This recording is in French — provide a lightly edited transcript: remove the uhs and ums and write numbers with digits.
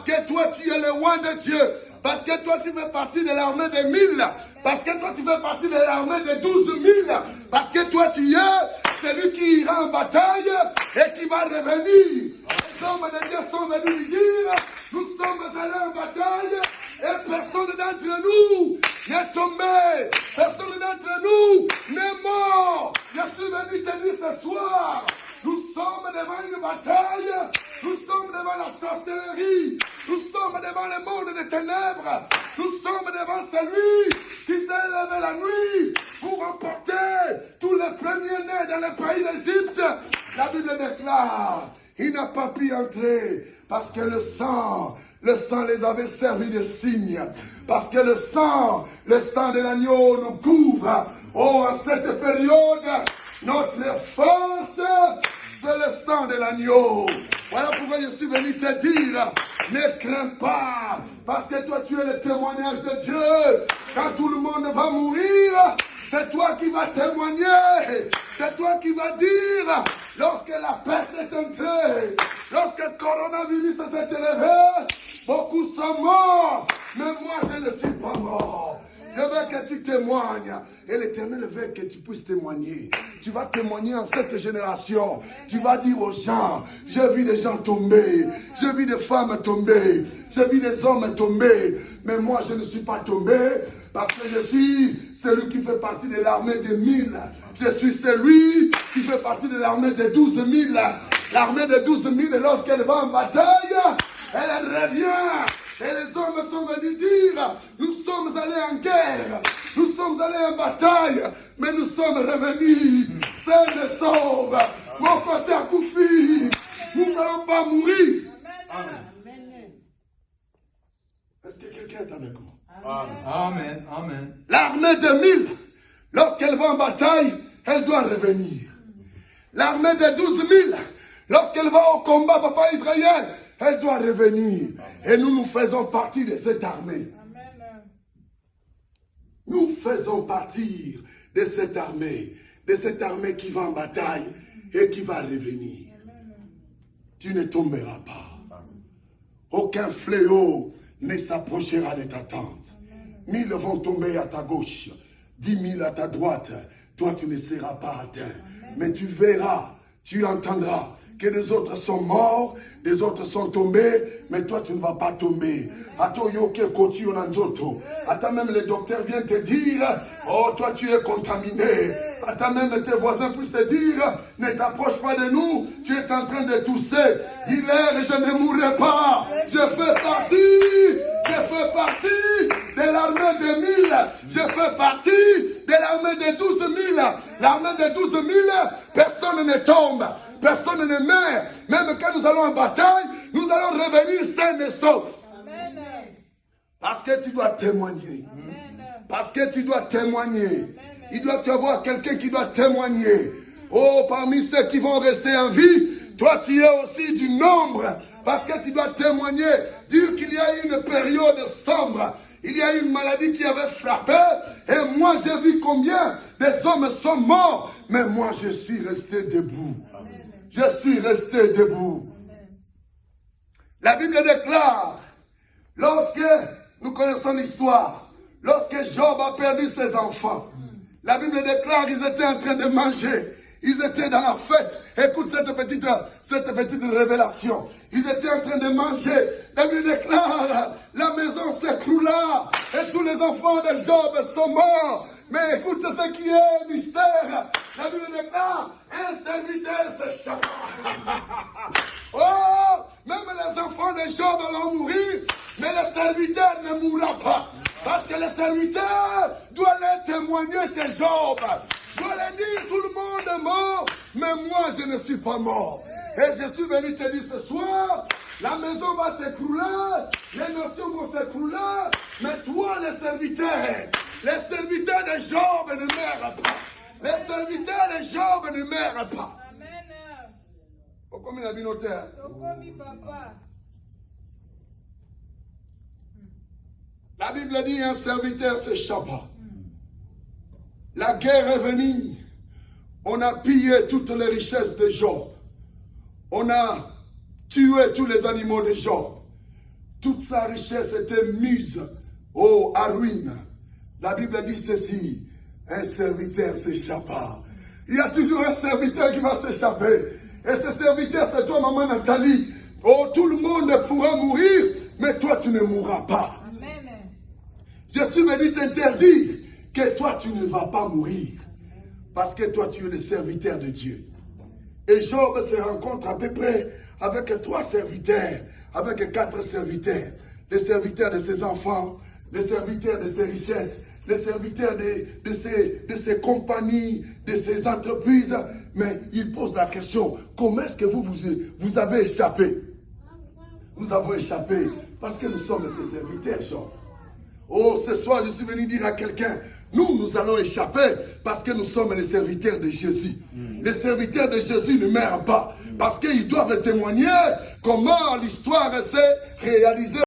Parce que toi, tu es le roi de Dieu. Parce que toi, tu fais partie de l'armée des 1000. Parce que toi, tu fais partie de l'armée des 12 000. Parce que toi, tu es celui qui ira en bataille et qui va revenir. Les hommes de Dieu sont venus lui dire, nous sommes allés en bataille et personne d'entre nous n'est tombé. Personne d'entre nous n'est mort. Je suis venu te dire ce soir, nous sommes devant une bataille. Nous sommes devant la sorcellerie. Nous sommes devant le monde des ténèbres. Nous sommes devant celui qui s'est levé la nuit pour emporter tous les premiers-nés dans le pays d'Égypte. La Bible déclare, il n'a pas pu entrer parce que le sang les avait servi de signe. Parce que le sang de l'agneau nous couvre. Oh, en cette période, notre force, c'est le sang de l'agneau. Voilà pourquoi je suis venu te dire, ne crains pas, parce que toi tu es le témoignage de Dieu. Quand tout le monde va mourir, c'est toi qui vas témoigner. C'est toi qui vas dire, lorsque la peste est entrée, lorsque le coronavirus s'est élevé, beaucoup sont morts, mais moi je ne suis pas mort. Je veux que tu témoignes. Et l'Éternel veut que tu puisses témoigner. Tu vas témoigner en cette génération. Tu vas dire aux gens, j'ai vu des gens tomber. J'ai vu des femmes tomber. J'ai vu des hommes tomber. Mais moi, je ne suis pas tombé. Parce que je suis celui qui fait partie de l'armée des 1000. Je suis celui qui fait partie de l'armée des 12 000. L'armée des 12 000, lorsqu'elle va en bataille, elle revient. Et les hommes sont venus dire, nous sommes allés en guerre, nous sommes allés en bataille, mais nous sommes revenus. C'est le sauve. Mon côté à Koufi, nous n'allons pas mourir. Amen. Est-ce que quelqu'un est avec moi? Amen. Amen. L'armée de 1000, lorsqu'elle va en bataille, elle doit revenir. L'armée de 12 000, lorsqu'elle va au combat, papa Israël, elle doit revenir. Et nous faisons partie de cette armée. Nous faisons partie de cette armée qui va en bataille et qui va revenir. Tu ne tomberas pas. Aucun fléau ne s'approchera de ta tente. 1000 vont tomber à ta gauche, 10 000 à ta droite. Toi, tu ne seras pas atteint. Mais tu verras, tu entendras que les autres sont morts, les autres sont tombés, mais toi tu ne vas pas tomber. Attends, même le docteur vient te dire, oh toi tu es contaminé. Attends, même tes voisins puissent te dire, ne t'approche pas de nous, tu es en train de tousser. Dis-leur, je ne mourrai pas. Je fais partie de l'armée de 1000. Je fais partie de l'armée de 12 000. L'armée de 12 000, personne ne tombe. Personne ne meurt. Même quand nous allons en bataille, nous allons revenir sains et saufs. Parce que tu dois témoigner. Parce que tu dois témoigner. Il doit y avoir quelqu'un qui doit témoigner. Oh, parmi ceux qui vont rester en vie, toi tu es aussi du nombre. Parce que tu dois témoigner. Dire qu'il y a eu une période sombre. Il y a eu une maladie qui avait frappé. Et moi j'ai vu combien des hommes sont morts. Mais moi je suis resté debout. Je suis resté debout. La Bible déclare, lorsque nous connaissons l'histoire, lorsque Job a perdu ses enfants, la Bible déclare qu'ils étaient en train de manger. Ils étaient dans la fête. Écoute cette petite révélation. Ils étaient en train de manger. La Bible déclare, la maison s'écroula et tous les enfants de Job sont morts. Mais écoute ce qui est mystère. La Bible déclare, un serviteur s'échappa. Oh, même les enfants de Job vont mourir, mais le serviteur ne mourra pas. Parce que le serviteur doit les témoigner chez Job. Doit les dire, tout le monde est mort, mais moi je ne suis pas mort. Et je suis venu te dire ce soir, la maison va s'écrouler, les nations vont s'écrouler, mais toi le serviteur de Job ne meurt pas. Les serviteurs de Job ne meurent pas. Amen. Pourquoi il a vu notre terre? Papa. La Bible dit un serviteur s'échappa. La guerre est venue. On a pillé toutes les richesses de Job. On a tué tous les animaux de Job. toute sa richesse était mise à ruine. La Bible dit ceci, un serviteur s'échappa. Il y a toujours un serviteur qui va s'échapper. Et ce serviteur, c'est toi, maman Nathalie. Oh, tout le monde pourra mourir, mais toi, tu ne mourras pas. Amen. Jésus me dit t'interdire que toi, tu ne vas pas mourir. Parce que toi, tu es le serviteur de Dieu. Et Job se rencontre à peu près avec 3 serviteurs, avec 4 serviteurs. Les serviteurs de ses enfants, les serviteurs de ses richesses, les serviteurs de ses compagnies, de ses entreprises. Mais il pose la question, comment est-ce que vous avez échappé? Nous avons échappé parce que nous sommes tes serviteurs, Jean. Oh, ce soir, je suis venu dire à quelqu'un, nous allons échapper parce que nous sommes les serviteurs de Jésus. Les serviteurs de Jésus ne meurent pas parce qu'ils doivent témoigner comment l'histoire s'est réalisée.